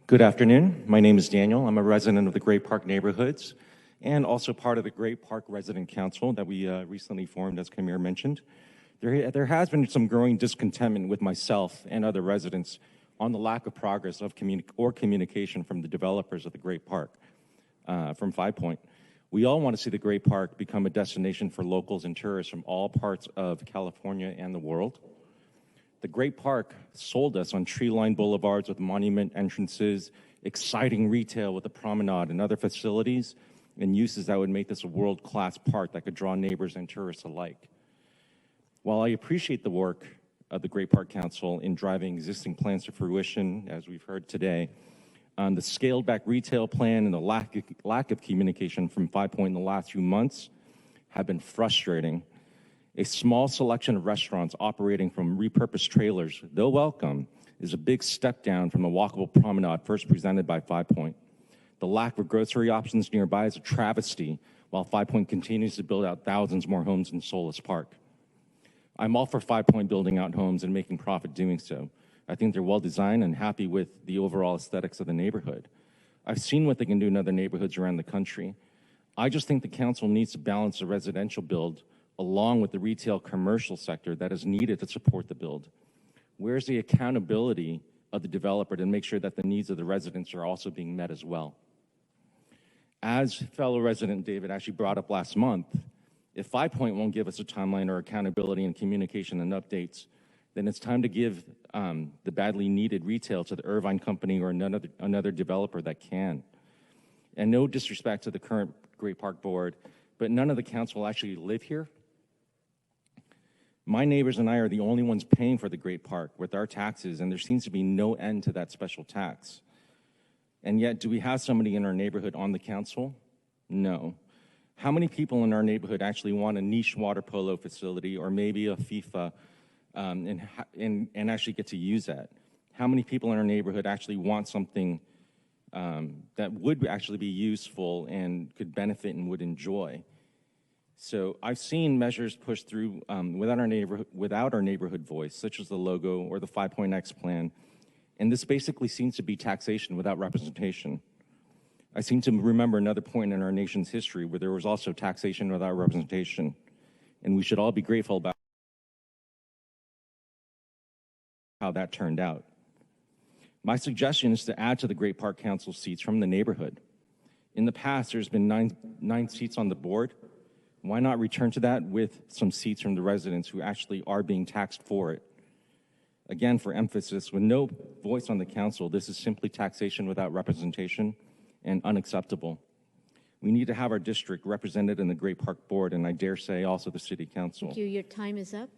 Good afternoon. My name is Daniel. I'm a resident of the Great Park neighborhoods and also part of the Great Park Resident Council that we recently formed, as Kamir mentioned. There has been some growing discontentment with myself and other residents on the lack of progress of communication from the developers of the Great Park, from Fivepoint. We all want to see the Great Park become a destination for locals and tourists from all parts of California and the world. The Great Park sold us on tree-lined boulevards with monument entrances, exciting retail with a promenade and other facilities and uses that would make this a world-class park that could draw neighbors and tourists alike. While I appreciate the work of the Great Park Council in driving existing plans to fruition, as we've heard today, the scaled-back retail plan and the lack of communication from Fivepoint in the last few months have been frustrating. A small selection of restaurants operating from repurposed trailers, though welcome, is a big step down from the walkable promenade first presented by Fivepoint. The lack of grocery options nearby is a travesty, while Fivepoint continues to build out thousands more homes in Solis Park. I'm all for Fivepoint building out homes and making profit doing so. I think they're well designed and happy with the overall aesthetics of the neighborhood. I've seen what they can do in other neighborhoods around the country. I just think the council needs to balance the residential build along with the retail commercial sector that is needed to support the build. Where's the accountability of the developer to make sure that the needs of the residents are also being met as well? As fellow resident David actually brought up last month, if Fivepoint won't give us a timeline or accountability and communication and updates, then it's time to give the badly needed retail to the Irvine Company or another developer that can. And no disrespect to the current Great Park Board, but none of the council actually live here. My neighbors and I are the only ones paying for the Great Park with our taxes, and there seems to be no end to that special tax. And yet, do we have somebody in our neighborhood on the council? No. How many people in our neighborhood actually want a niche water polo facility or maybe a FIFA and actually get to use that? How many people in our neighborhood actually want something that would actually be useful and could benefit and would enjoy? So I've seen measures pushed through without our neighborhood voice, such as the logo or the 5.X plan, and this basically seems to be taxation without representation. I seem to remember another point in our nation's history where there was also taxation without representation, and we should all be grateful about how that turned out. My suggestion is to add to the Great Park Council seats from the neighborhood. In the past, there's been nine seats on the board. Why not return to that with some seats from the residents who actually are being taxed for it? Again, for emphasis, with no voice on the council, this is simply taxation without representation and unacceptable. We need to have our district represented in the Great Park Board, and I dare say also the City Council. Thank you. Your time is up.